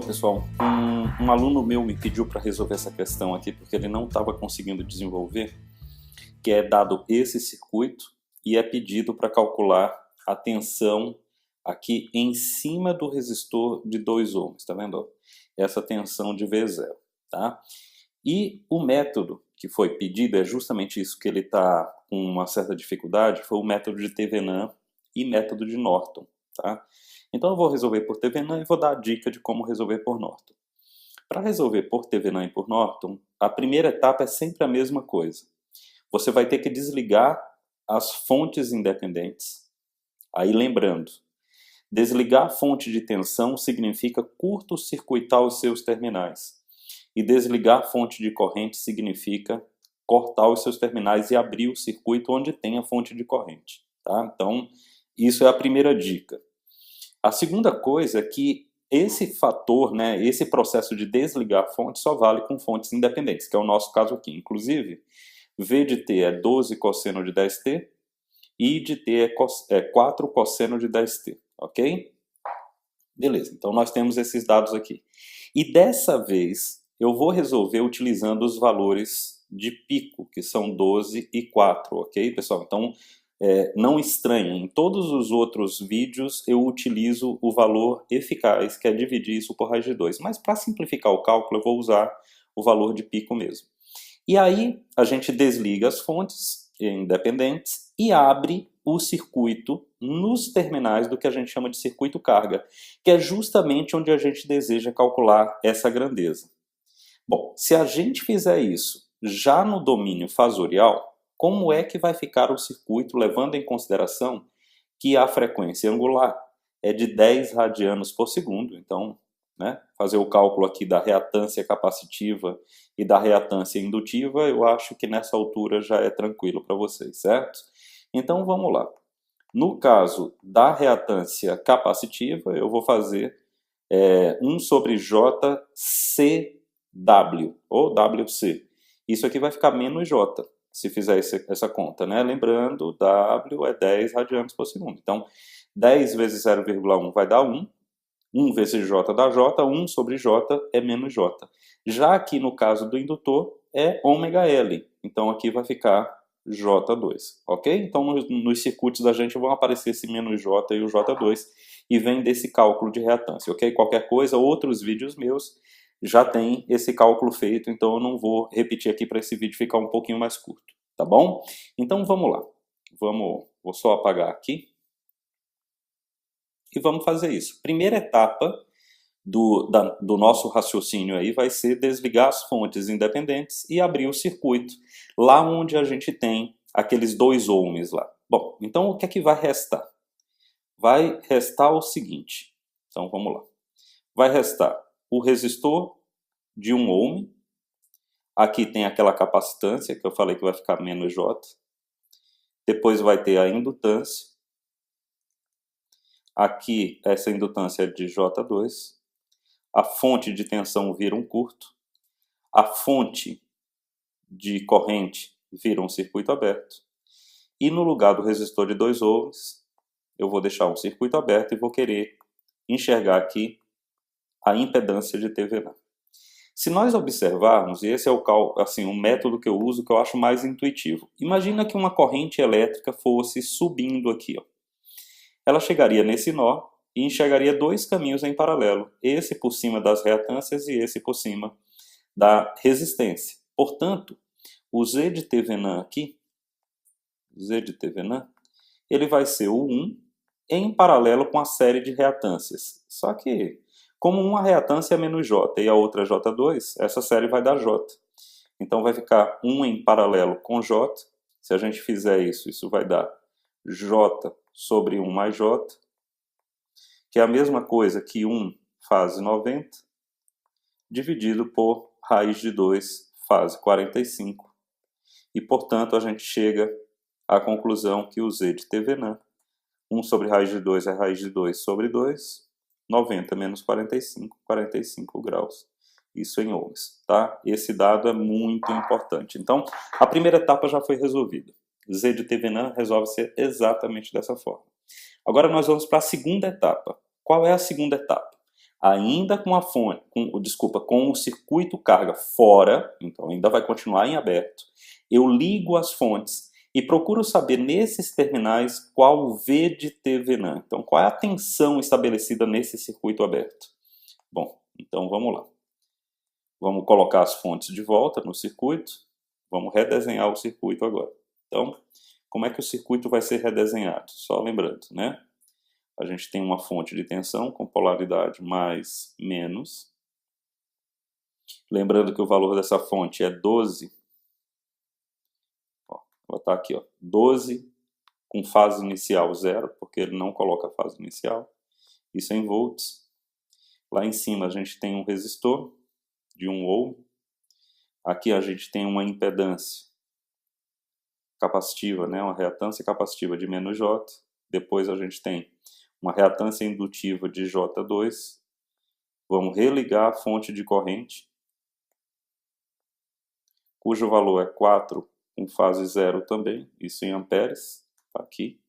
pessoal, um aluno meu me pediu para resolver essa questão aqui porque ele não estava conseguindo desenvolver, que é dado esse circuito e é pedido para calcular a tensão aqui em cima do resistor de 2 ohms, tá vendo? Essa tensão de V0, tá? E o método que foi pedido é justamente isso, que ele está com uma certa dificuldade, foi o método de Thevenin e método de Norton, tá? Então eu vou resolver por Thevenin e vou dar a dica de como resolver por Norton. Para resolver por Thevenin e por Norton, a primeira etapa é sempre a mesma coisa. Você vai ter que desligar as fontes independentes. Aí lembrando, desligar a fonte de tensão significa curto-circuitar os seus terminais. E desligar a fonte de corrente significa cortar os seus terminais e abrir o circuito onde tem a fonte de corrente, tá? Então, isso é a primeira dica. A segunda coisa é que esse fator, né, esse processo de desligar a fonte só vale com fontes independentes, que é o nosso caso aqui. Inclusive, V de t é 12 cosseno de 10t, I de t é 4 cosseno de 10t, ok? Beleza, então nós temos esses dados aqui. E dessa vez, eu vou resolver utilizando os valores de pico, que são 12 e 4, ok, pessoal? Então, não estranhem, em todos os outros vídeos eu utilizo o valor eficaz, que é dividir isso por raiz de 2. Mas para simplificar o cálculo, eu vou usar o valor de pico mesmo. E aí, a gente desliga as fontes independentes e abre o circuito nos terminais do que a gente chama de circuito carga, que é justamente onde a gente deseja calcular essa grandeza. Bom, se a gente fizer isso já no domínio fasorial, como é que vai ficar o circuito, levando em consideração que a frequência angular é de 10 radianos por segundo? Então, né, fazer o cálculo aqui da reatância capacitiva e da reatância indutiva, eu acho que nessa altura já é tranquilo para vocês, certo? Então, vamos lá. No caso da reatância capacitiva, eu vou fazer 1 sobre JCW, ou WC. Isso aqui vai ficar menos J, se fizer essa conta, né? Lembrando, W é 10 radianos por segundo. Então, 10 vezes 0,1 vai dar 1. 1 vezes J dá J, 1 sobre J é menos J. Já aqui no caso do indutor, é ômega L. Então, aqui vai ficar J2, ok? Então, nos circuitos da gente vão aparecer esse menos J e o J2, e vem desse cálculo de reatância, ok? Qualquer coisa, outros vídeos meus já tem esse cálculo feito, então eu não vou repetir aqui para esse vídeo ficar um pouquinho mais curto, tá bom? Então vamos lá, vou só apagar aqui e vamos fazer isso. Primeira etapa do nosso raciocínio aí vai ser desligar as fontes independentes e abrir o circuito, lá onde a gente tem aqueles 2 ohms lá. Bom, então o que é que vai restar? Vai restar o seguinte, então vamos lá. Vai restar o resistor de 1 ohm, aqui tem aquela capacitância que eu falei que vai ficar menos J, depois vai ter a indutância, aqui essa indutância é de J2, a fonte de tensão vira um curto, a fonte de corrente vira um circuito aberto, e no lugar do resistor de 2 ohms, eu vou deixar um circuito aberto e vou querer enxergar aqui a impedância de Thevenin. Se nós observarmos, e esse é o método que eu uso, que eu acho mais intuitivo. Imagina que uma corrente elétrica fosse subindo aqui, ó. Ela chegaria nesse nó e enxergaria 2 caminhos em paralelo. Esse por cima das reatâncias e esse por cima da resistência. Portanto, o Z de Thevenin aqui, Z de Thevenin, ele vai ser o 1 em paralelo com a série de reatâncias. Só que, como uma reatância é menos J e a outra é J2, essa série vai dar J. Então vai ficar 1 em paralelo com J. Se a gente fizer isso, isso vai dar J sobre 1 mais J, que é a mesma coisa que 1 fase 90, dividido por raiz de 2 fase 45. E, portanto, a gente chega à conclusão que o Z de Thevenin, 1 sobre raiz de 2 é raiz de 2 sobre 2, 90 menos 45, 45 graus. Isso em ohms, tá? Esse dado é muito importante. Então, a primeira etapa já foi resolvida. Z de Thevenin resolve-se exatamente dessa forma. Agora nós vamos para a segunda etapa. Qual é a segunda etapa? ainda com a fonte, com o circuito carga fora, então ainda vai continuar em aberto, eu ligo as fontes e procuro saber nesses terminais qual o V de TVNAND. Então, qual é a tensão estabelecida nesse circuito aberto? Bom, então vamos lá. Vamos colocar as fontes de volta no circuito. Vamos redesenhar o circuito agora. Então, como é que o circuito vai ser redesenhado? Só lembrando, né? A gente tem uma fonte de tensão com polaridade mais, menos. Lembrando que o valor dessa fonte é 12. Ó, ela está aqui, ó, 12 com fase inicial 0, porque ele não coloca fase inicial. Isso é em volts. Lá em cima a gente tem um resistor de 1 ohm. Aqui a gente tem uma impedância capacitiva, né, uma reatância capacitiva de menos J. Depois a gente tem uma reatância indutiva de J2. Vamos religar a fonte de corrente, cujo valor é 4 com fase 0 também, isso em amperes, tá aqui.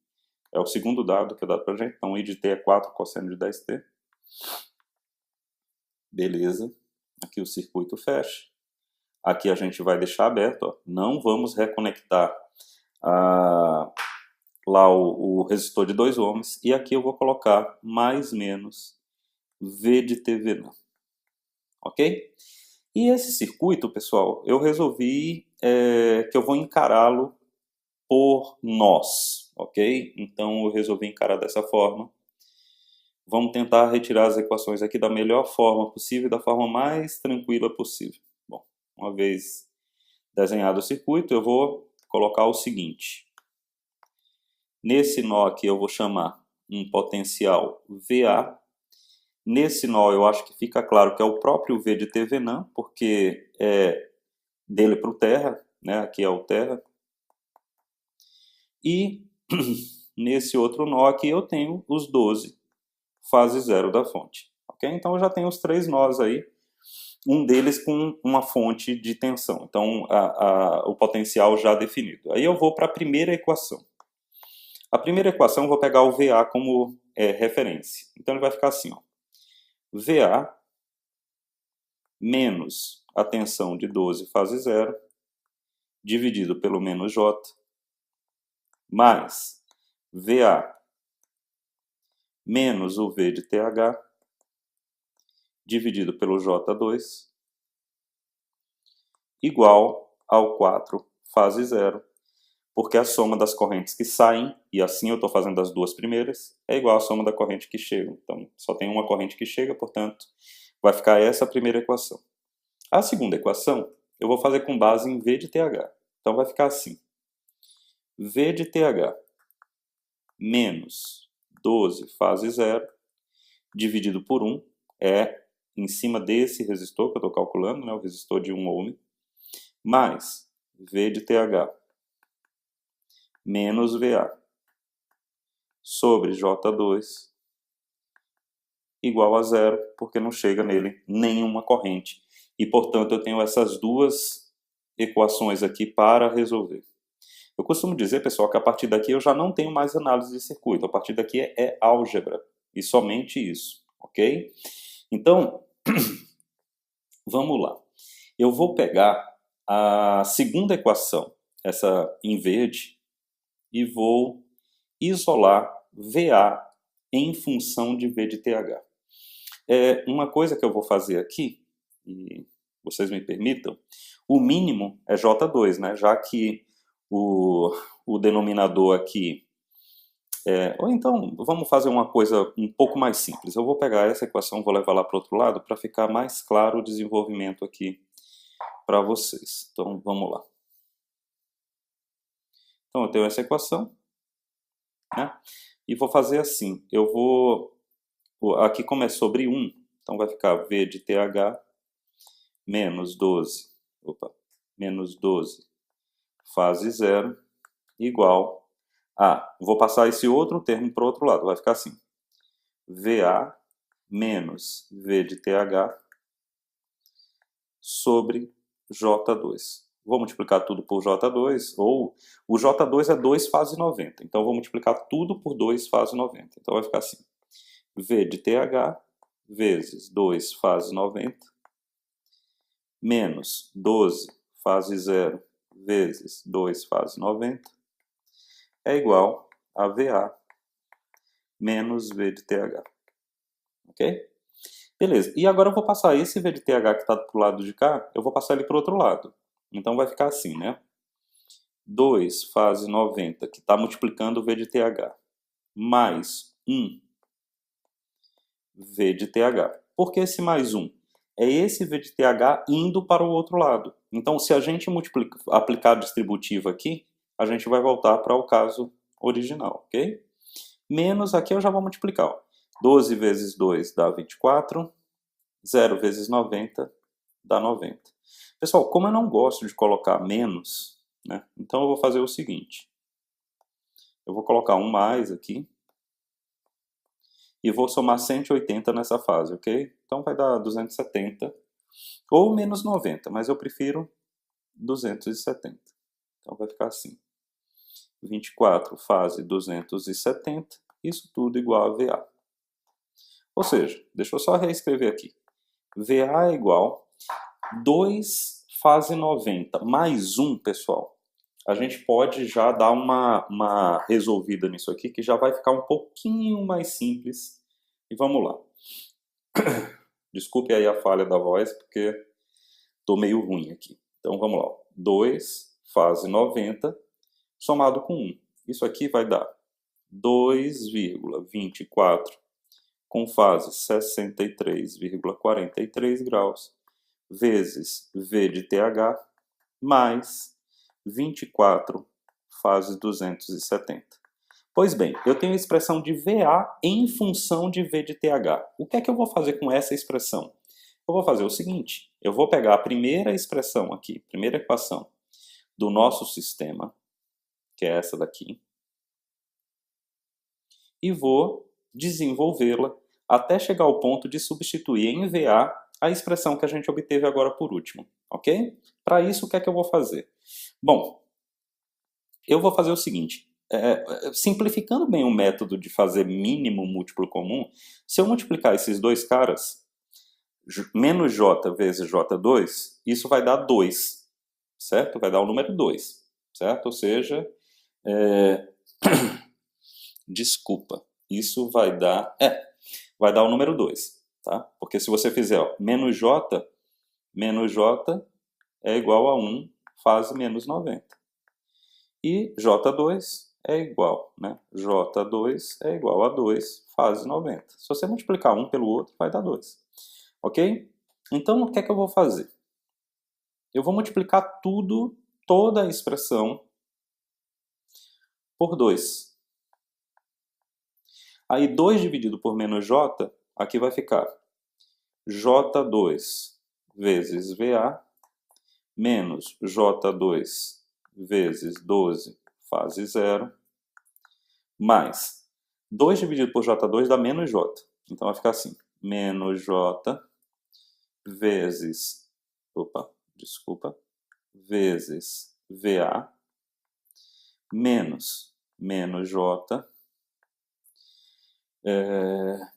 É o segundo dado que é dado para a gente, então I de T é 4 cosseno de 10T. Beleza, aqui o circuito fecha. Aqui a gente vai deixar aberto, ó. Não vamos reconectar lá o resistor de 2 ohms, e aqui eu vou colocar mais menos V de TVNAND, ok? E esse circuito, pessoal, eu resolvi que eu vou encará-lo por nós, ok? Então eu resolvi encarar dessa forma. Vamos tentar retirar as equações aqui da melhor forma possível, da forma mais tranquila possível. Bom, uma vez desenhado o circuito, eu vou colocar o seguinte. Nesse nó aqui eu vou chamar um potencial VA. Nesse nó eu acho que fica claro que é o próprio V de TVNAND, porque é dele para o terra, né? Aqui é o terra. E nesse outro nó aqui eu tenho os 12, fase 0 da fonte. Okay? Então eu já tenho os 3 nós aí, um deles com uma fonte de tensão. Então o potencial já definido. Aí eu vou para a primeira equação. A primeira equação eu vou pegar o VA como referência. Então ele vai ficar assim, ó. VA menos a tensão de 12 fase 0 dividido pelo menos J mais VA menos o V de TH dividido pelo J2 igual ao 4 fase 0, porque a soma das correntes que saem, e assim eu estou fazendo as duas primeiras, é igual à soma da corrente que chega. Então, só tem uma corrente que chega, portanto, vai ficar essa a primeira equação. A segunda equação, eu vou fazer com base em V de TH. Então, vai ficar assim. V de TH menos 12 fase 0 dividido por 1 é em cima desse resistor que eu estou calculando, né, o resistor de 1 ohm, mais V de TH menos VA sobre J2 igual a 0, porque não chega nele nenhuma corrente. E, portanto, eu tenho essas duas equações aqui para resolver. Eu costumo dizer, pessoal, que a partir daqui eu já não tenho mais análise de circuito. A partir daqui é álgebra. E somente isso, ok? Então, vamos lá. Eu vou pegar a segunda equação, essa em verde, e vou isolar VA em função de V de TH. Uma coisa que eu vou fazer aqui, e vocês me permitam, o mínimo é J2, né? Já que o denominador aqui... ou então, vamos fazer uma coisa um pouco mais simples. Eu vou pegar essa equação, vou levar lá para o outro lado, para ficar mais claro o desenvolvimento aqui para vocês. Então, vamos lá. Então, eu tenho essa equação, né? E vou fazer assim. Eu vou... Aqui como é sobre 1, então vai ficar V de TH menos 12, menos 12 fase 0 igual a... Vou passar esse outro termo para o outro lado, vai ficar assim. VA menos V de TH sobre J2. Vou multiplicar tudo por J2, ou o J2 é 2 fase 90. Então, vou multiplicar tudo por 2 fase 90. Então, vai ficar assim. V de TH vezes 2 fase 90, menos 12 fase 0 vezes 2 fase 90, é igual a VA menos V de TH. Ok? Beleza. E agora eu vou passar esse V de TH que está para o lado de cá, eu vou passar ele para o outro lado. Então vai ficar assim, né? 2 fase 90, que está multiplicando o V de TH, mais 1 V de TH. Por que esse mais 1? É esse V de TH indo para o outro lado. Então, se a gente aplicar a distributiva aqui, a gente vai voltar para o caso original, ok? Menos aqui eu já vou multiplicar. Ó. 12 vezes 2 dá 24, 0 vezes 90 dá 90. Pessoal, como eu não gosto de colocar menos, né, então eu vou fazer o seguinte. Eu vou colocar um mais aqui e vou somar 180 nessa fase, ok? Então vai dar 270 ou menos 90, mas eu prefiro 270. Então vai ficar assim. 24 fase 270, isso tudo igual a VA. Ou seja, deixa eu só reescrever aqui. VA é igual 2 fase 90 mais 1, pessoal. A gente pode já dar uma resolvida nisso aqui, que já vai ficar um pouquinho mais simples. E vamos lá. Desculpe aí a falha da voz, porque estou meio ruim aqui. Então vamos lá. 2 fase 90 somado com 1. Isso aqui vai dar 2,24 com fase 63,43 graus vezes V de TH mais 24 fase 270. Pois bem, eu tenho a expressão de VA em função de V de TH. O que é que eu vou fazer com essa expressão? Eu vou fazer o seguinte, eu vou pegar a primeira expressão aqui, primeira equação do nosso sistema, que é essa daqui, e vou desenvolvê-la até chegar ao ponto de substituir em VA a expressão que a gente obteve agora por último, ok? Para isso, o que é que eu vou fazer? Bom, eu vou fazer o seguinte, simplificando bem o método de fazer mínimo múltiplo comum, se eu multiplicar esses dois caras, menos j vezes j2, isso vai dar 2, certo? Vai dar o número 2, certo? Ou seja, desculpa, isso vai dar o número 2, tá? Porque se você fizer ó, menos j é igual a 1 fase menos 90. E J2 é igual, né? J2 é igual a 2 fase 90. Se você multiplicar um pelo outro, vai dar 2. Ok? Então, o que é que eu vou fazer? Eu vou multiplicar tudo, toda a expressão, por 2. Aí, 2 dividido por menos J, aqui vai ficar J2 vezes VA menos J2 vezes 12 fase 0, mais 2 dividido por J2 dá menos J. Então vai ficar assim, menos J vezes, vezes VA menos J,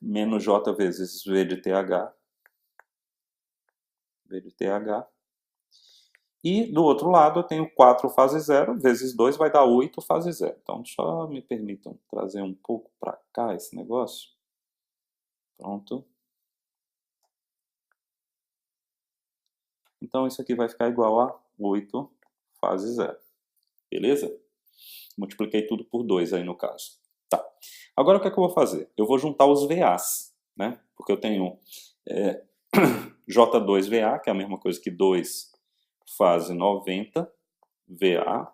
menos J vezes V de TH, e do outro lado eu tenho 4 fase 0, vezes 2 vai dar 8 fase 0. Então só me permitam trazer um pouco para cá esse negócio. Pronto. Então isso aqui vai ficar igual a 8 fase 0. Beleza? Multipliquei tudo por 2 aí no caso. Tá. Agora o que é que eu vou fazer? Eu vou juntar os VAs, né? Porque eu tenho J2VA, que é a mesma coisa que 2 fase 90, VA.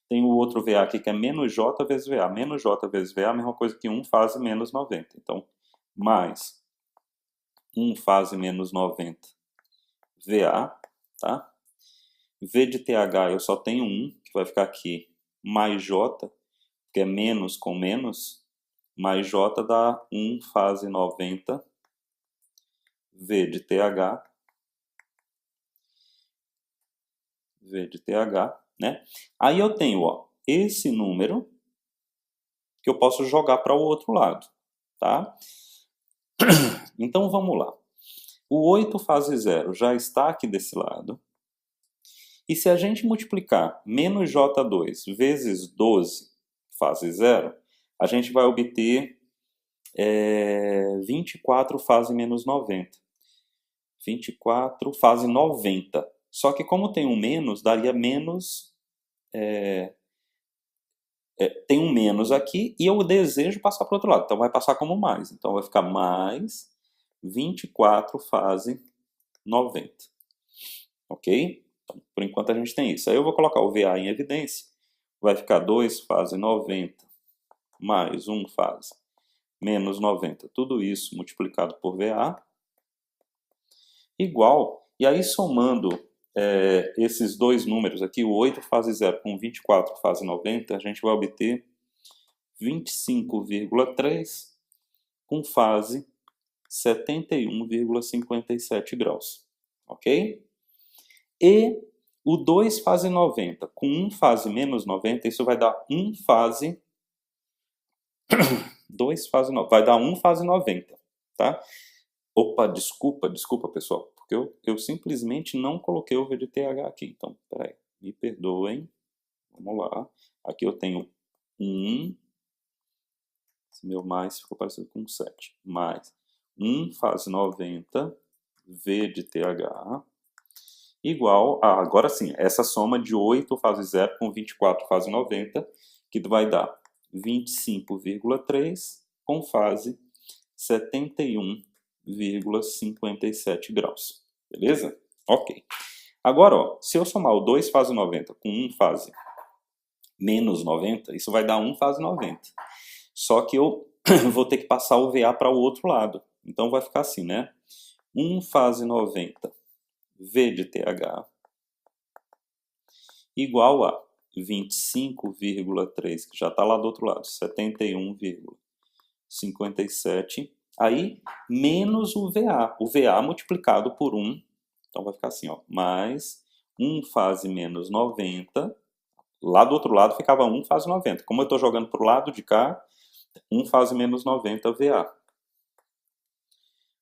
Tem o outro VA aqui que é menos J vezes VA. Menos J vezes VA é a mesma coisa que 1 fase menos 90. Então, mais 1 fase menos 90 VA, tá? V de TH eu só tenho 1, que vai ficar aqui, mais J, que é menos com menos, mais J dá 1 fase 90 V de TH, né? Aí eu tenho, ó, esse número que eu posso jogar para o outro lado, tá? Então vamos lá. O 8 fase 0 já está aqui desse lado. E se a gente multiplicar menos J2 vezes 12 fase 0, a gente vai obter 24 fase menos 90. 24 fase 90. Só que como tem um menos, daria menos... tem um menos aqui e eu desejo passar para o outro lado. Então vai passar como mais. Então vai ficar mais 24 fase 90. Ok? Então, por enquanto a gente tem isso. Aí eu vou colocar o VA em evidência. Vai ficar 2 fase 90 mais 1 fase menos 90. Tudo isso multiplicado por VA igual. E aí somando esses dois números aqui, o 8 fase 0 com 24 fase 90, a gente vai obter 25,3 com fase 71,57 graus. Ok? E o 2 fase 90 com 1 fase menos 90, isso vai dar 1 fase... 2 fase 90, vai dar 1 fase 90, tá? Opa, desculpa pessoal, porque eu simplesmente não coloquei o VDTH aqui. Então, peraí, me perdoem. Vamos lá. Aqui eu tenho 1. Esse meu mais ficou parecido com 7. Mais 1 fase 90 VDTH igual a, agora sim, essa soma de 8 fase 0 com 24 fase 90, que vai dar 25,3 com fase 71,57 graus. Beleza? Ok. Agora, ó, se eu somar o 2 fase 90 com 1 fase menos 90, isso vai dar 1 fase 90. Só que eu vou ter que passar o VA para o outro lado. Então vai ficar assim, né? 1 fase 90 V de TH igual a 25,3, que já está lá do outro lado, 71,57, aí menos o VA multiplicado por 1, então vai ficar assim, ó, mais 1 fase menos 90, lá do outro lado ficava 1 fase 90, como eu estou jogando para o lado de cá, 1 fase menos 90 VA.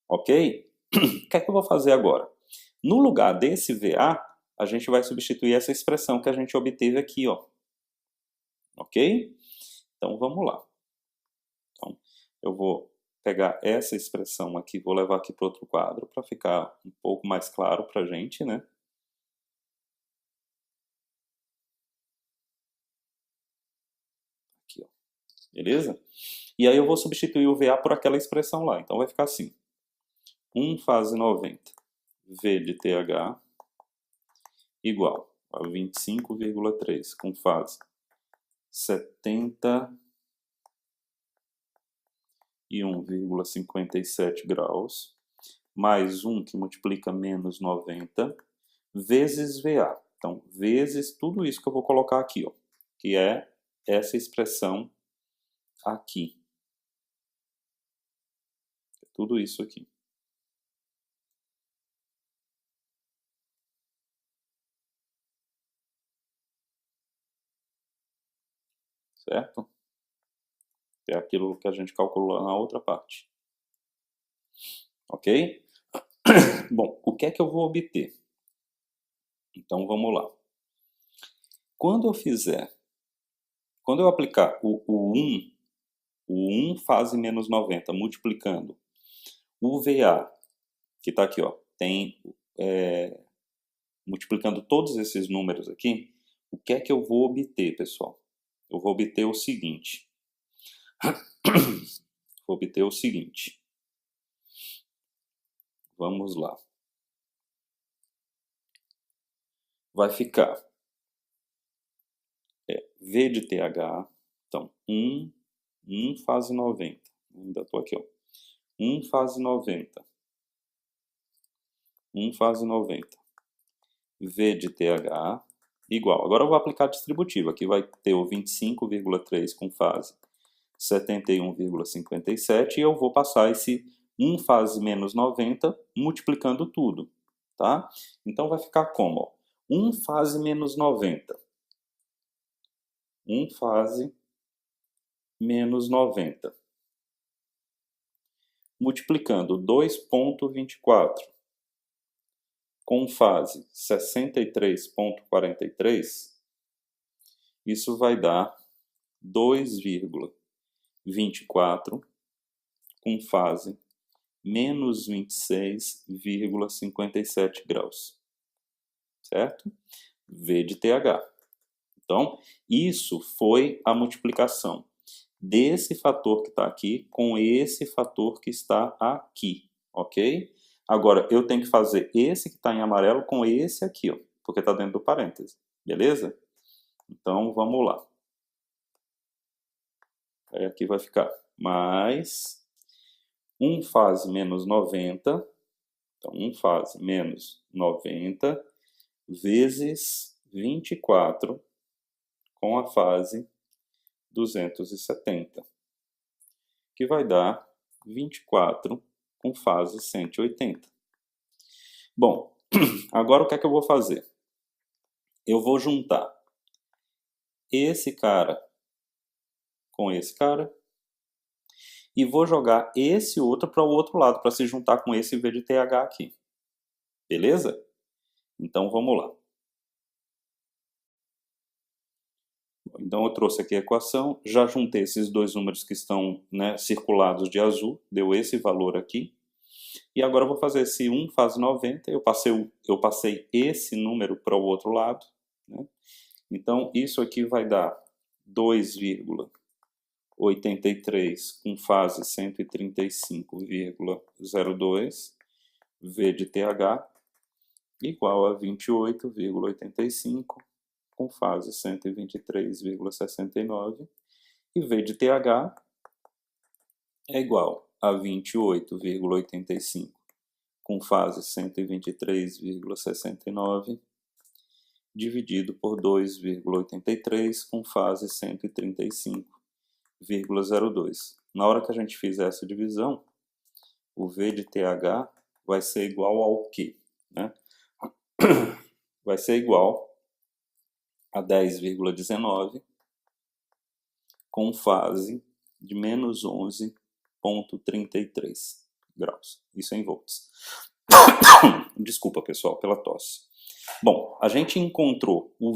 Ok? O que é que eu vou fazer agora? No lugar desse VA, a gente vai substituir essa expressão que a gente obteve aqui, ó. Ok? Então, vamos lá. Então, eu vou pegar essa expressão aqui, vou levar aqui para outro quadro, para ficar um pouco mais claro para a gente, né? Aqui, ó. Beleza? E aí eu vou substituir o VA por aquela expressão lá. Então, vai ficar assim. 1 fase 90 V de TH igual a 25,3 com fase 71,57 graus, mais 1 que multiplica menos 90, vezes VA. Então, vezes tudo isso que eu vou colocar aqui, ó, que é essa expressão aqui. Tudo isso aqui. Certo? É aquilo que a gente calculou na outra parte. Ok? Bom, o que é que eu vou obter? Então, vamos lá. Quando eu aplicar o 1 fase menos 90 multiplicando o VA, que está aqui, ó, tem, multiplicando todos esses números aqui, o que é que eu vou obter, pessoal? Eu vou obter o seguinte. Vou obter o seguinte. Vamos lá. Vai ficar V de TH, então 1 fase 90. Ainda estou aqui, ó. 1 fase 90. 1 fase 90. V de TH igual. Agora eu vou aplicar distributivo. Aqui vai ter o 25,3 com fase 71,57 e eu vou passar esse 1 fase menos 90 multiplicando tudo, tá? Então vai ficar como? Ó, 1 fase menos 90. 1 fase menos 90 multiplicando 2,24 com fase 63,43, isso vai dar 2,24 com fase menos 26,57 graus, certo? V de TH. Então, isso foi a multiplicação desse fator que está aqui com esse fator que está aqui, ok? Agora, eu tenho que fazer esse que está em amarelo com esse aqui, ó, porque está dentro do parêntese, beleza? Então, vamos lá. Aí aqui vai ficar mais 1 fase menos 90, então 1 fase menos 90 vezes 24 com a fase 270, que vai dar 24 com fase 180. Bom, agora o que é que eu vou fazer? Eu vou juntar esse cara com esse cara e vou jogar esse outro para o outro lado, para se juntar com esse V de TH aqui. Beleza? Então vamos lá. Então eu trouxe aqui a equação, já juntei esses dois números que estão, né, circulados de azul, deu esse valor aqui. E agora eu vou fazer esse 1 fase 90, eu passei esse número para o outro lado, né? Então isso aqui vai dar 2,83 com fase 135,02 V de TH igual a 28,85 com fase 123,69 e V de TH é igual a 28,85 com fase 123,69 dividido por 2,83 com fase 135,02. Na hora que a gente fizer essa divisão, o V de TH vai ser igual ao quê? Né? Vai ser igual a 10,19 com fase de menos 11,33 graus. Isso em volts. Desculpa, pessoal, pela tosse. Bom, a gente encontrou o